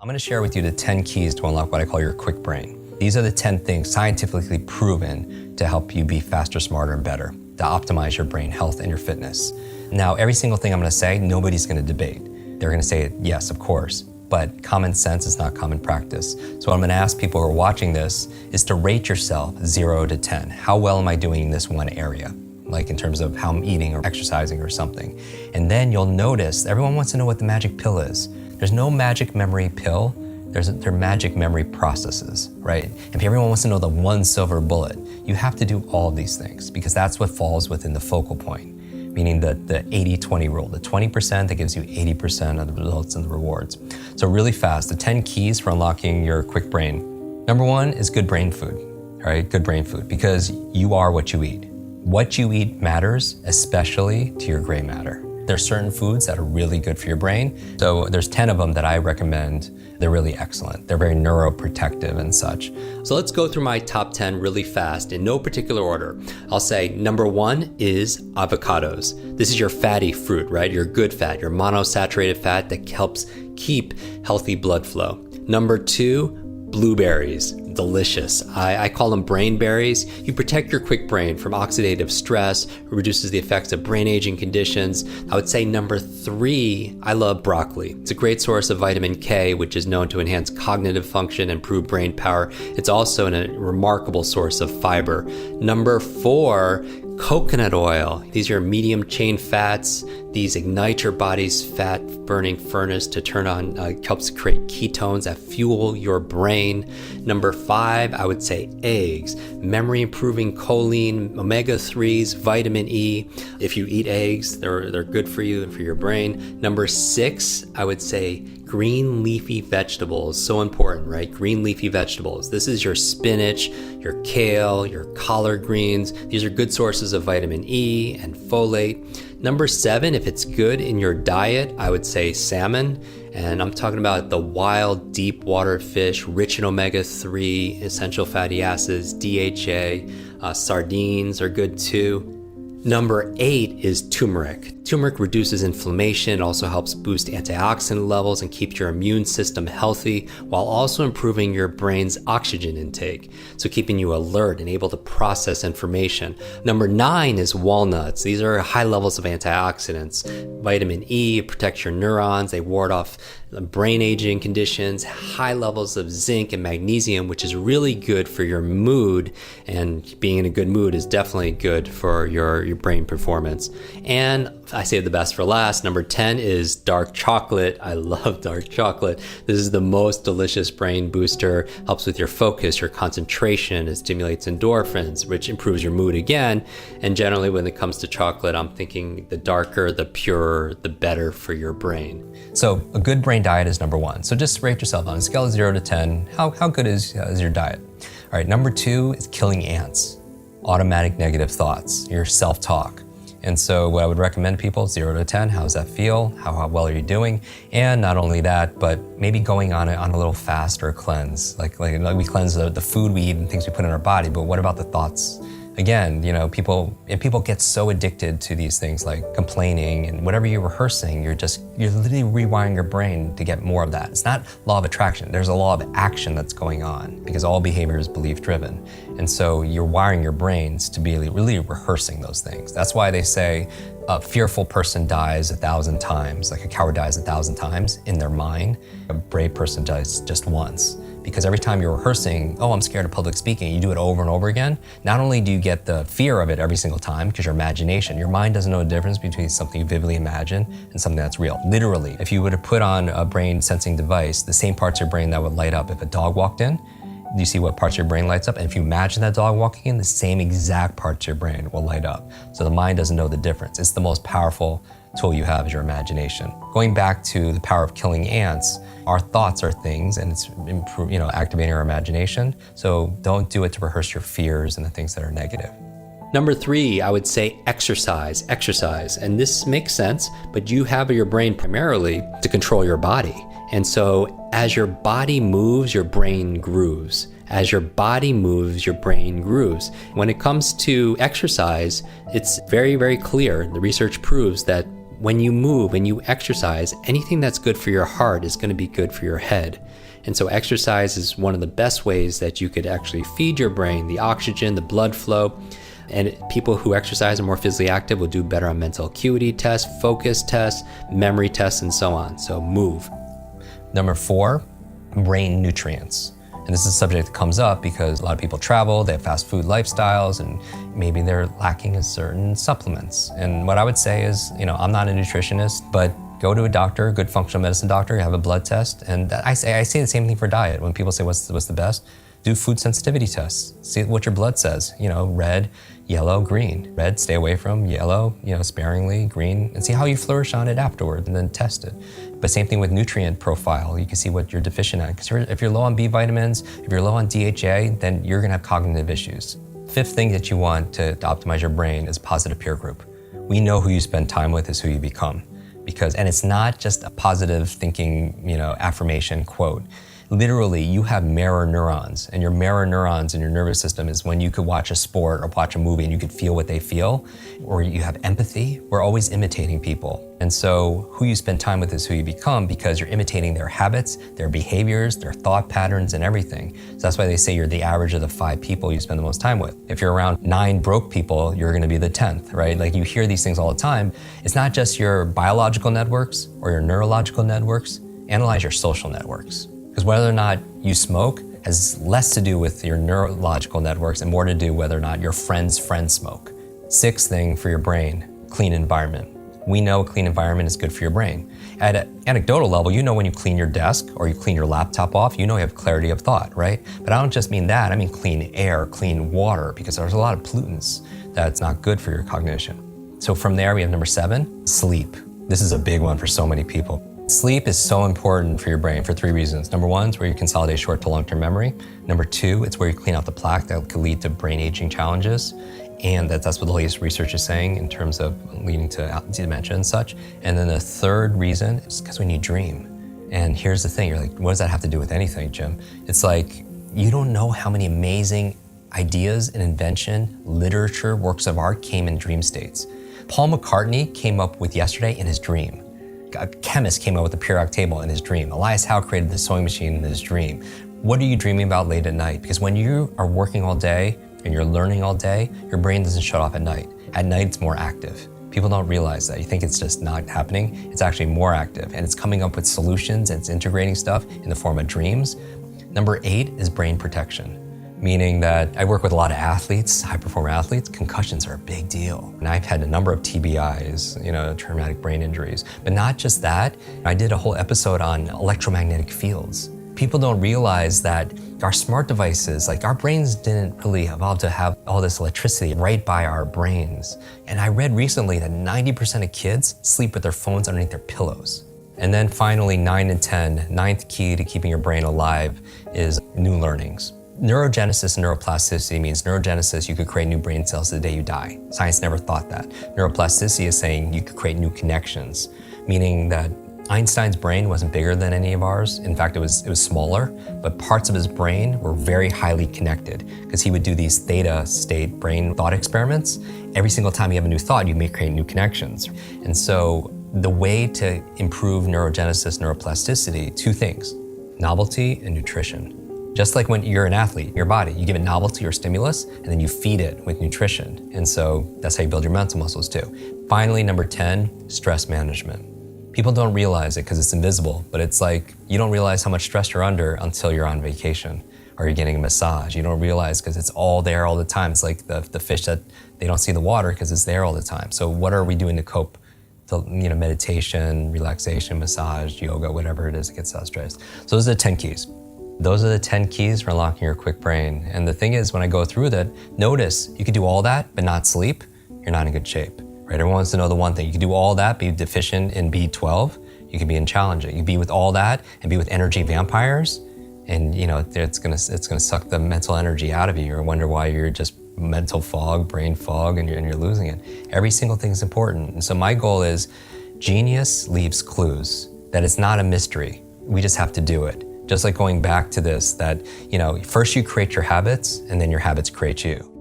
I'm going to share with you the 10 keys to unlock what I call your Kwik brain. These are the 10 things scientifically proven to help you be faster, smarter, and better, to optimize your brain health and your fitness. Now, every single thing I'm going to say, nobody's going to debate. They're going to say, yes, of course, but common sense is not common practice. So what I'm going to ask people who are watching this is to rate yourself 0 to 10. How well am I doing in this one area? Like in terms of how I'm eating or exercising or something. And then you'll notice, everyone wants to know what the magic pill is. There's no magic memory pill, they're magic memory processes, right? If everyone wants to know the one silver bullet, you have to do all of these things because that's what falls within the focal point, meaning the 80-20 rule, the 20% that gives you 80% of the results and the rewards. So really fast, the 10 keys for unlocking your Kwik brain. Number 1 is good brain food, all right? Good brain food, because you are what you eat. What you eat matters, especially to your gray matter. There's certain foods that are really good for your brain. So there's 10 of them that I recommend. They're really excellent. They're very neuroprotective and such. So let's go through my top 10 really fast in no particular order. I'll say number 1 is avocados. This is your fatty fruit, right? Your good fat, your monosaturated fat that helps keep healthy blood flow. Number 2, blueberries, delicious. I call them brain berries. You protect your Kwik brain from oxidative stress, reduces the effects of brain aging conditions. I would say number 3, I love broccoli. It's a great source of vitamin K, which is known to enhance cognitive function, improve brain power. It's also a remarkable source of fiber. Number 4, coconut oil. These are medium chain fats. These ignite your body's fat burning furnace to turn on, helps create ketones that fuel your brain. Number 5, I would say eggs. Memory improving choline, omega-3s, vitamin E. If you eat eggs, they're good for you and for your brain. Number 6, I would say green leafy vegetables. So important, right? Green leafy vegetables. This is your spinach, your kale, your collard greens. These are good sources of vitamin E and folate. Number 7, if it's good in your diet, I would say salmon. And I'm talking about the wild, deep water fish, rich in omega-3, essential fatty acids, DHA. Sardines are good too. Number 8 is turmeric. Turmeric reduces inflammation, also helps boost antioxidant levels and keeps your immune system healthy while also improving your brain's oxygen intake, so keeping you alert and able to process information. Number 9 is walnuts. These are high levels of antioxidants. Vitamin E protects your neurons. They ward off brain aging conditions, high levels of zinc and magnesium, which is really good for your mood, and being in a good mood is definitely good for your brain performance. And I saved the best for last. Number 10 is dark chocolate. I love dark chocolate. This is the most delicious brain booster, helps with your focus, your concentration. It stimulates endorphins, which improves your mood again. And generally when it comes to chocolate, I'm thinking the darker, the purer, the better for your brain. So a good brain diet is number 1. So just rate yourself on a scale of 0 to 10. How good is your diet? All right, number 2 is killing ants. Automatic negative thoughts, your self-talk. And so what I would recommend people, 0 to 10, how does that feel? How well are you doing? And not only that, but maybe going on a little fast or a cleanse. Like we cleanse the food we eat and things we put in our body, but what about the thoughts? Again, people get so addicted to these things like complaining and whatever you're rehearsing, you're literally rewiring your brain to get more of that. It's not law of attraction. There's a law of action that's going on because all behavior is belief driven. And so you're wiring your brains to be really rehearsing those things. That's why they say a fearful person dies 1,000 times, like a coward dies 1,000 times in their mind. A brave person dies just once. Because every time you're rehearsing, oh, I'm scared of public speaking, you do it over and over again, not only do you get the fear of it every single time, because your imagination, your mind doesn't know the difference between something you vividly imagine and something that's real. Literally, if you were to put on a brain sensing device, the same parts of your brain that would light up if a dog walked in, you see what parts of your brain lights up? And if you imagine that dog walking in, the same exact parts of your brain will light up. So the mind doesn't know the difference. It's the most powerful tool you have is your imagination. Going back to the power of killing ants, our thoughts are things and it's activating our imagination. So don't do it to rehearse your fears and the things that are negative. Number 3, I would say exercise. And this makes sense, but you have your brain primarily to control your body. And so as your body moves, your brain grooves. As your body moves, your brain grooves. When it comes to exercise, it's very, very clear. The research proves that when you move and you exercise, anything that's good for your heart is going to be good for your head. And so exercise is one of the best ways that you could actually feed your brain the oxygen, the blood flow. And people who exercise and are more physically active will do better on mental acuity tests, focus tests, memory tests, and so on. So move. Number 4, brain nutrients. And this is a subject that comes up because a lot of people travel, they have fast food lifestyles, and maybe they're lacking in certain supplements. And what I would say is, I'm not a nutritionist, but go to a doctor, a good functional medicine doctor, have a blood test. And I say the same thing for diet. When people say what's the best, do food sensitivity tests. See what your blood says, red, yellow, green. Red, stay away from. Yellow, sparingly. Green, and see how you flourish on it afterward, and then test it. But same thing with nutrient profile. You can see what you're deficient at. Because if you're low on B vitamins, if you're low on DHA, then you're gonna have cognitive issues. 5th thing that you want to optimize your brain is positive peer group. We know who you spend time with is who you become. And it's not just a positive thinking, affirmation quote. Literally, you have mirror neurons, and your mirror neurons in your nervous system is when you could watch a sport or watch a movie and you could feel what they feel, or you have empathy. We're always imitating people. And so who you spend time with is who you become, because you're imitating their habits, their behaviors, their thought patterns, and everything. So that's why they say you're the average of the 5 people you spend the most time with. If you're around 9 broke people, you're gonna be the 10th, right? Like, you hear these things all the time. It's not just your biological networks or your neurological networks, analyze your social networks. Because whether or not you smoke has less to do with your neurological networks and more to do whether or not your friends' friends smoke. 6th thing for your brain, clean environment. We know a clean environment is good for your brain. At an anecdotal level, when you clean your desk or you clean your laptop off, you have clarity of thought, right? But I don't just mean that, I mean clean air, clean water, because there's a lot of pollutants that's not good for your cognition. So from there, we have number 7, sleep. This is a big one for so many people. Sleep is so important for your brain for 3 reasons. Number 1, it's where you consolidate short to long-term memory. Number 2, it's where you clean out the plaque that could lead to brain aging challenges. And that's what the latest research is saying in terms of leading to dementia and such. And then the 3rd reason is because when you dream. And here's the thing, you're like, what does that have to do with anything, Jim? It's like, you don't know how many amazing ideas and invention, literature, works of art came in dream states. Paul McCartney came up with Yesterday in his dream. A chemist came up with the periodic table in his dream. Elias Howe created the sewing machine in his dream. What are you dreaming about late at night? Because when you are working all day and you're learning all day, your brain doesn't shut off at night. At night, it's more active. People don't realize that. You think it's just not happening. It's actually more active, and it's coming up with solutions, and it's integrating stuff in the form of dreams. Number 8 is brain protection. Meaning that I work with a lot of athletes, high-performer athletes. Concussions are a big deal. And I've had a number of TBIs, traumatic brain injuries. But not just that, I did a whole episode on electromagnetic fields. People don't realize that our smart devices, like our brains didn't really evolve to have all this electricity right by our brains. And I read recently that 90% of kids sleep with their phones underneath their pillows. And then finally, 9 and 10, 9th key to keeping your brain alive is new learnings. Neurogenesis and neuroplasticity means neurogenesis, you could create new brain cells the day you die. Science never thought that. Neuroplasticity is saying you could create new connections, meaning that Einstein's brain wasn't bigger than any of ours. In fact, it was smaller, but parts of his brain were very highly connected because he would do these theta state brain thought experiments. Every single time you have a new thought, you may create new connections. And so the way to improve neurogenesis, neuroplasticity, 2 things, novelty and nutrition. Just like when you're an athlete, your body, you give it novelty or stimulus, and then you feed it with nutrition. And so that's how you build your mental muscles too. Finally, number 10, stress management. People don't realize it because it's invisible, but it's like you don't realize how much stress you're under until you're on vacation or you're getting a massage. You don't realize because it's all there all the time. It's like the fish that they don't see the water because it's there all the time. So what are we doing to cope? Meditation, relaxation, massage, yoga, whatever it is that gets us stressed. So those are the 10 keys. Those are the 10 keys for unlocking your quick brain. And the thing is, when I go through that, notice you could do all that, but not sleep, you're not in good shape, right? Everyone wants to know the one thing. You could do all that, be deficient in B12, you could be in challenging. You could be with all that and be with energy vampires, and it's gonna suck the mental energy out of you, or wonder why you're just mental fog, brain fog, and you're losing it. Every single thing is important. And so my goal is genius leaves clues, that it's not a mystery. We just have to do it. Just like going back to this, that, first you create your habits and then your habits create you.